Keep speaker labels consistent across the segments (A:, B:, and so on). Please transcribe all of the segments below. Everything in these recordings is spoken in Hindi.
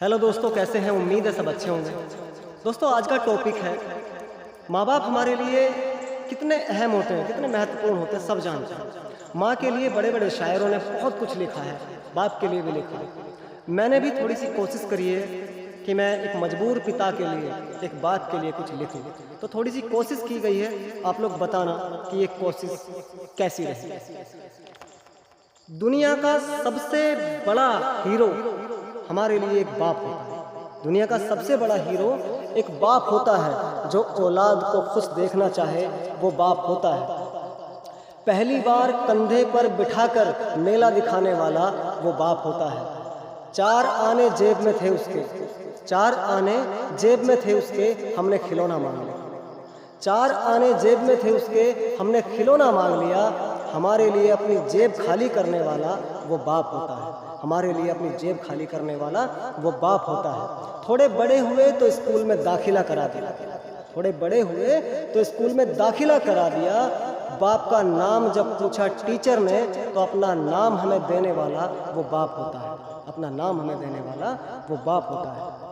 A: हेलो दोस्तों, कैसे हैं? उम्मीद है सब अच्छे होंगे। दोस्तों, आज का टॉपिक है माँ बाप हमारे लिए कितने अहम होते हैं, कितने महत्वपूर्ण होते हैं, सब जानते हैं। माँ के लिए बड़े बड़े शायरों ने बहुत कुछ लिखा है, बाप के लिए भी लिखा है। मैंने भी थोड़ी सी कोशिश करी है कि मैं एक मजबूर पिता के लिए, एक बाप के लिए कुछ लिखूं। तो थोड़ी सी कोशिश की गई है, आप लोग बताना कि ये कोशिश कैसी रही। दुनिया का सबसे बड़ा हीरो हमारे लिए एक बाप होता है। दुनिया का सबसे बड़ा हीरो एक बाप होता है। जो औलाद को खुश देखना चाहे वो बाप होता है। पहली बार कंधे पर बिठाकर मेला दिखाने वाला वो बाप होता है। 4 आने जेब में थे उसके, 4 आने जेब में थे उसके, हमने खिलौना मांग लिया। 4 आने जेब में थे उसके, हमने खिलौना मांग लिया। हमारे लिए अपनी जेब खाली करने वाला वो बाप होता है। हमारे लिए अपनी जेब खाली करने वाला वो बाप होता है। थोड़े बड़े हुए तो स्कूल में दाखिला करा दिया, थोड़े बड़े हुए तो स्कूल में दाखिला करा दिया। बाप का नाम जब पूछा टीचर ने तो अपना नाम हमें देने वाला वो बाप होता है। अपना नाम हमें देने वाला वो बाप होता है।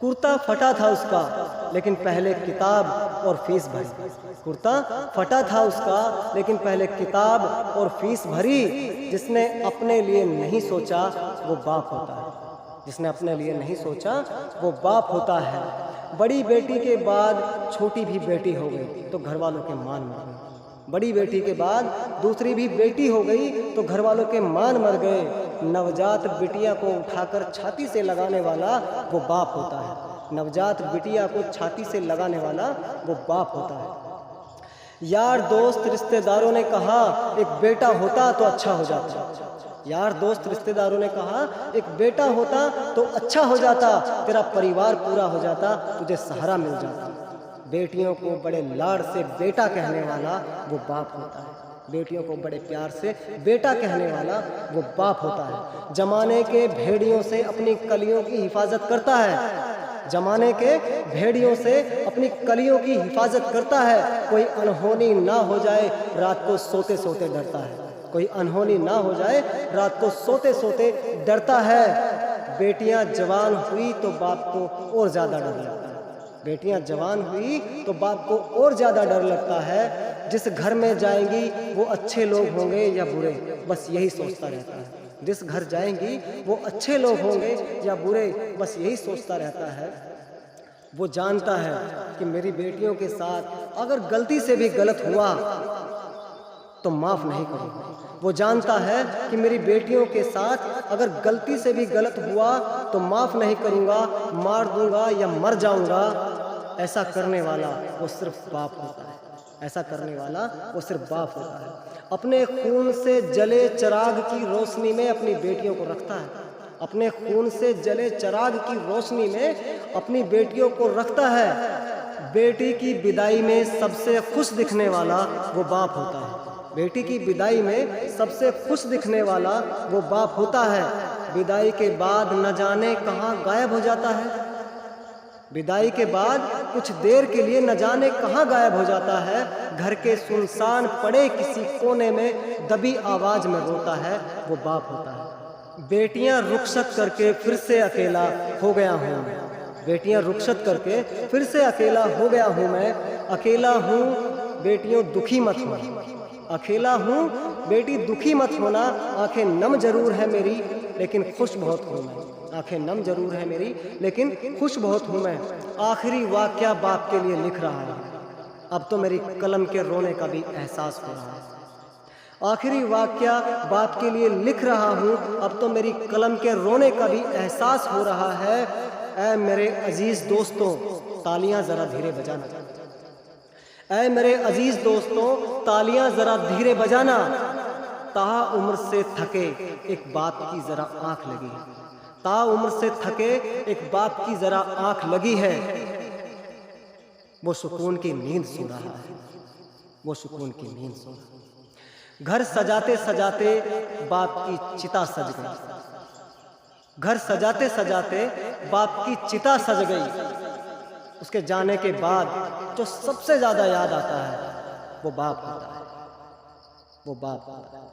A: कुर्ता फटा था उसका लेकिन पहले किताब और फीस भरी। कुर्ता फटा था उसका लेकिन पहले किताब और फीस भरी। जिसने अपने लिए नहीं सोचा वो बाप होता है। जिसने अपने लिए नहीं सोचा वो बाप होता है। बड़ी बेटी के बाद छोटी भी बेटी हो गई तो घर वालों के मान मर गए। बड़ी बेटी के बाद दूसरी भी बेटी हो गई तो घर वालों के मान मर गए। नवजात बिटिया को उठाकर छाती से लगाने वाला वो बाप होता है। नवजात बिटिया को छाती से लगाने वाला वो बाप होता है। यार दोस्त रिश्तेदारों ने कहा एक बेटा होता तो अच्छा हो जाता। यार दोस्त रिश्तेदारों ने कहा एक बेटा होता तो अच्छा हो जाता, तेरा परिवार पूरा हो जाता, तुझे सहारा मिल जाता। बेटियों को बड़े लाड़ से बेटा कहने वाला वो बाप होता है। बेटियों को बड़े प्यार से बेटा कहने वाला वो बाप होता है। जमाने के भेड़ियों से अपनी कलियों की हिफाजत करता है। जमाने के भेड़ियों से अपनी कलियों की हिफाजत करता है। कोई अनहोनी ना हो जाए रात को सोते सोते डरता है। कोई अनहोनी ना हो जाए रात को सोते सोते डरता है। बेटियां जवान हुई तो बाप को और ज़्यादा डर लगता है। बेटियां जवान हुई तो बाप को और ज़्यादा डर लगता है। जिस घर में जाएंगी वो अच्छे लोग होंगे या बुरे, बस यही सोचता रहता है। जिस घर जाएंगी वो अच्छे लोग होंगे या बुरे, बस यही सोचता रहता है। वो जानता है कि मेरी बेटियों के साथ अगर गलती से भी गलत हुआ तो माफ़ नहीं करूँगा। वो जानता है कि मेरी बेटियों के साथ अगर गलती से भी गलत हुआ तो माफ़ नहीं करूँगा, मार दूँगा या मर जाऊँगा। ऐसा करने वाला वो सिर्फ बाप होता है। ऐसा करने वाला वो सिर्फ बाप होता है। अपने खून से जले चिराग की रोशनी में अपनी बेटियों को रखता है। अपने खून से जले चिराग की रोशनी में अपनी बेटियों को रखता है। बेटी की विदाई में सबसे खुश दिखने वाला वो बाप होता है। बेटी की विदाई में सबसे खुश दिखने वाला वो बाप होता है। विदाई के बाद न जाने कहाँ गायब हो जाता है। विदाई के बाद कुछ देर के लिए न जाने कहाँ गायब हो जाता है। घर के सुनसान पड़े किसी कोने में दबी आवाज में रोता है वो बाप होता है। बेटियां रुखसत करके फिर से अकेला हो गया हूँ मैं। बेटियां रुखसत करके फिर से अकेला हो गया हूँ मैं। अकेला हूँ बेटियों दुखी मत होना। अकेला हूँ बेटी दुखी मत होना। आंखें नम जरूर है मेरी लेकिन खुश बहुत हूँ मैं। आंखें नम जरूर है मेरी लेकिन खुश बहुत हूँ मैं। आखिरी वाक्या बाप के लिए लिख रहा है, अब तो मेरी कलम के रोने का भी एहसास हो रहा है। आखिरी वाक्या बाप के लिए लिख रहा हूँ, अब तो मेरी कलम के रोने का भी एहसास हो रहा है। ऐ मेरे अजीज दोस्तों तालियां जरा धीरे बजाना। ऐ मेरे अजीज दोस्तों तालियां जरा धीरे बजाना। ताउम्र से थके एक बाप की जरा आंख लगी है। ताउम्र से थके एक बाप की जरा आंख लगी है। वो सुकून की नींद सो रहा है। वो सुकून की नींद सो रहा है। घर सजाते सजाते बाप की चिता सज गई। घर सजाते सजाते बाप की चिता सज गई। उसके जाने के बाद जो सबसे ज्यादा याद आता है वो बाप होता है। वो बाप होता है।